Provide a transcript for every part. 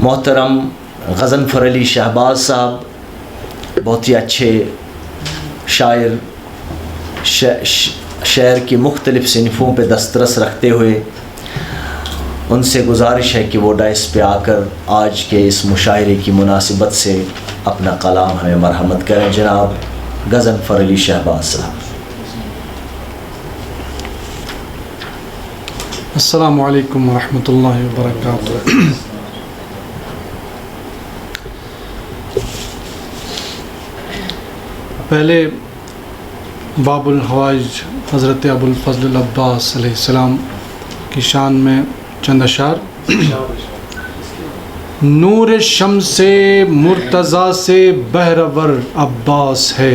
محترم غضنفر علی شہباز صاحب بہت ہی اچھے شاعر، شعر کی مختلف صنفوں پہ دسترس رکھتے ہوئے، ان سے گزارش ہے کہ وہ ڈائس پہ آ کر آج کے اس مشاعرے کی مناسبت سے اپنا کلام ہمیں مرحمت کریں۔ جناب غضنفر علی شہباز صاحب۔ السلام علیکم ورحمۃ اللہ وبرکاتہ۔ پہلے باب الحوائج حضرت ابو الفضل العباس علیہ السلام کی شان میں چند اشعار۔ نور شمس مرتضیٰ سے بہرور عباس ہے،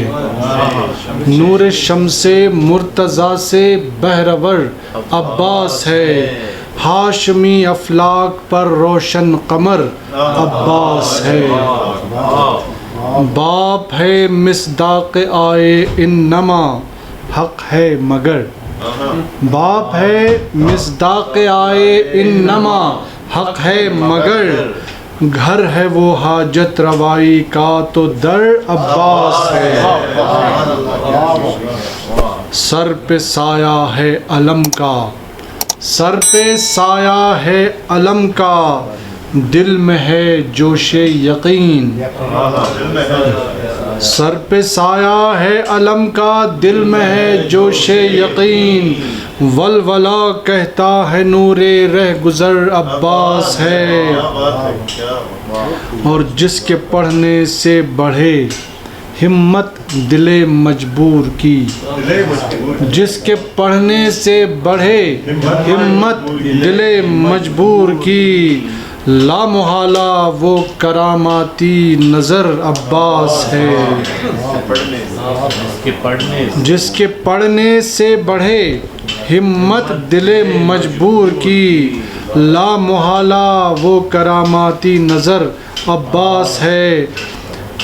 نور شمس مرتضیٰ سے بہرور عباس ہے، ہاشمی افلاک پر روشن قمر عباس ہے، باپ ہے مصداق آئے انما حق ہے مگر، باپ ہے مصداق آئے انما حق ہے مگر، گھر ہے وہ حاجت روائی کا تو در عباس ہے، سر پہ سایہ ہے علم کا، سر پہ سایہ ہے علم کا، دل میں ہے جوش یقین، سر پہ سایہ ہے علم کا، دل میں ہے جوش یقین، ولولا کہتا ہے نور رہ گزر عباس ہے، اور جس کے پڑھنے سے بڑھے ہمت دل مجبور کی، جس کے پڑھنے سے بڑھے ہمت دل مجبور کی، لا محالہ وہ کراماتی نظر عباس ہے، جس کے پڑھنے سے بڑھے ہمت دل مجبور کی، لا محالہ وہ کراماتی نظر عباس ہے،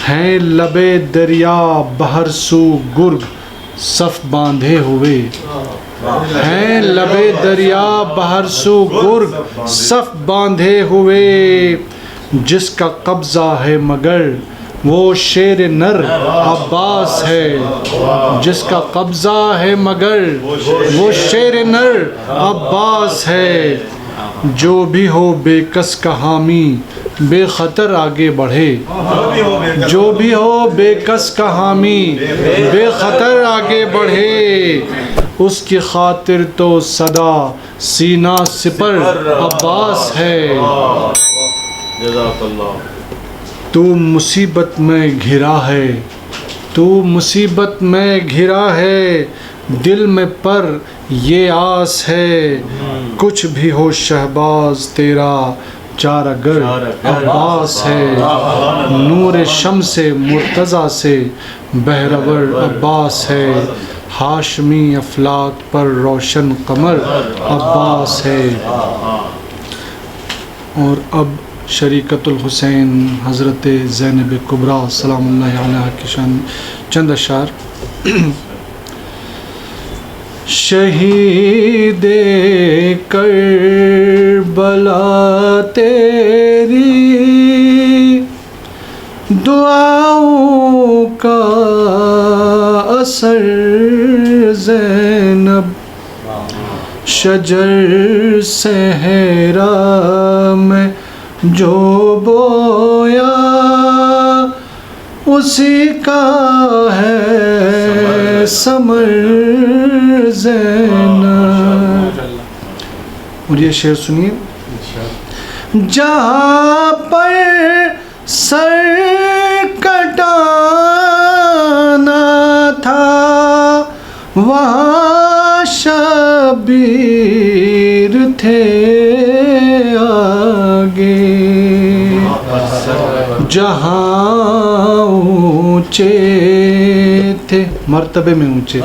ہیں لبے دریا بہر سو گرگ صف باندھے ہوئے، ہیں لبے دریا بہر سو گرگ صف باندھے ہوئے، جس کا قبضہ ہے مگر وہ شیر نر عباس ہے، جس کا قبضہ ہے مگر وہ شیر نر عباس ہے، جو بھی ہو بے کس کا حامی بے خطر آگے بڑھے، جو بھی ہو بے کس کا حامی بے خطر آگے بڑھے، اس کی خاطر تو صدا سینہ سپر عباس ہے، تو مصیبت میں گھرا ہے، تو مصیبت میں گھرا ہے، دل میں پر یہ آس ہے، کچھ بھی ہو شہباز تیرا چارہ گر عباس ہے، نور شمس مرتضیٰ سے بہرور عباس ہے، ہاشمی افلاک پر روشن قمر عباس ہے۔ اور اب شریکت الحسین حضرت زینب کبریٰ سلام اللہ علیہ کی شان چند اشعار۔ شہید کربلا تیری دعاؤں کا اثر زینب، شجر صحرا میں جو بویا اسی کا ہے ثمر زینب۔ اور یہ شعر سنیے۔ جہاں پر سر کٹانا تھا وہاں شبیر تھے آگے، جہاں اونچے تھے مرتبے میں اونچے،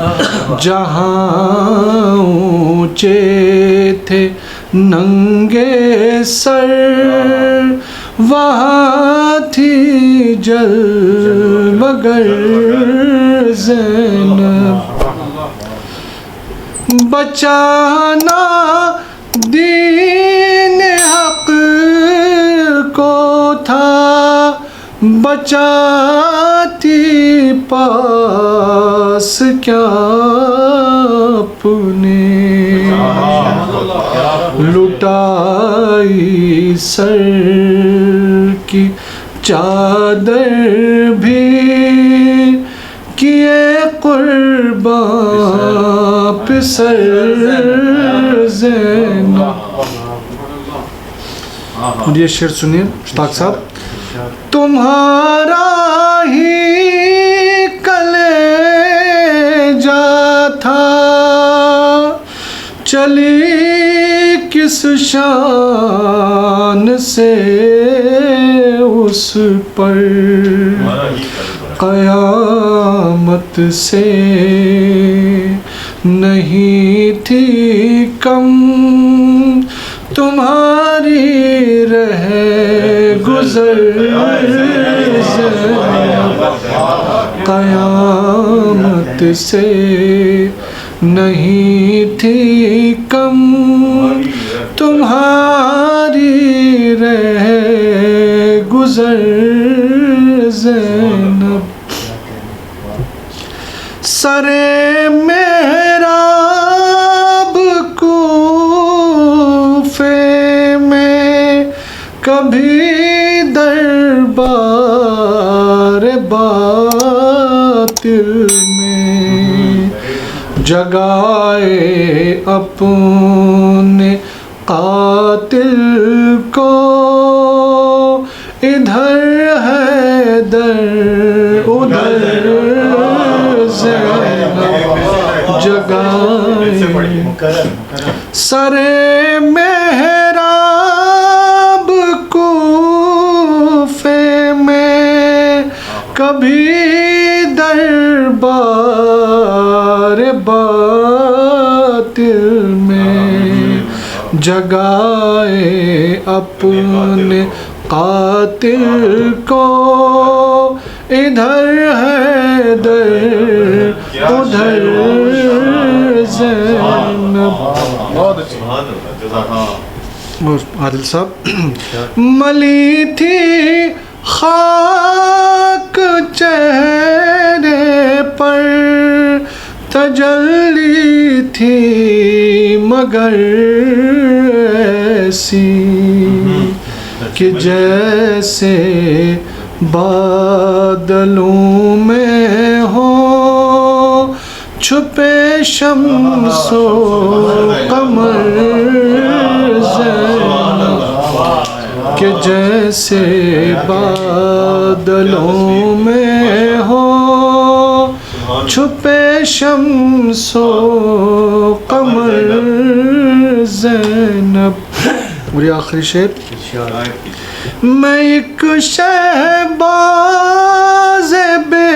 جہاں اونچے تھے ننگے سر وہاں تھی جلوگر زینب، بچانا دین حق چاہتی پاس کیا اپنے لٹائی سر کی چادر بھی کیے قربان پسر زینب. اور یہ شعر سنیے مشتاق صاحب. تمہارا ہی کلیجہ تھا چلی کس شان سے اس پر قیامت سے نہیں تھی کم تمہاری رہ گزر قیامت سے نہیں تھی کم تمہاری رہ گزر زینب. سرے محراب کوفے میں کبھی دربار باطل میں جگائے اپنے قاتل کو ادھر حیدر ادھر زینب جگائے. سرے محراب کوفے میں کبھی دربار باطل میں جگائے اپنے قاتل کو ادھر حیدر ادھر زینب. عادل صاحب. ملی تھی خاک چہرے پر تجلی تھی مگر ایسی کہ جیسے بادلوں میں ہو چھپے شمس و قمر زینب کہ جیسے بادلوں میں ہو چھپے شمس و قمر زینب. اور یہ آخری شعر. میں ایک شہباز بے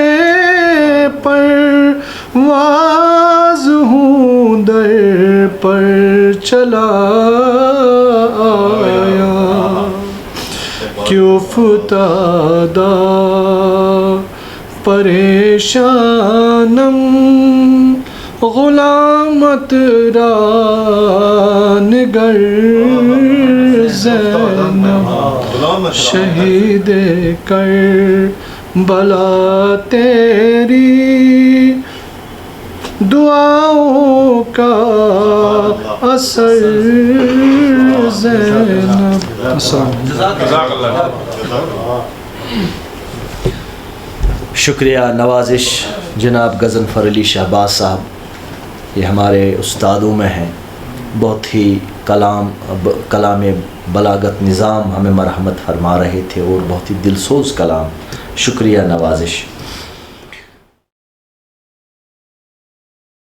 پرواز ہوں در پر چلا آیا کہ افتادہ پریشانم غلامت را نگر زینب شہید کربلا تیری دعاؤں کا اثر زینب. شکریہ نوازش جناب غضنفر علی شہباز صاحب. یہ ہمارے استادوں میں ہیں. بہت ہی کلام بلاغت نظام ہمیں مرحمت فرما رہے تھے اور بہت ہی دلسوز کلام. شکریہ نوازش.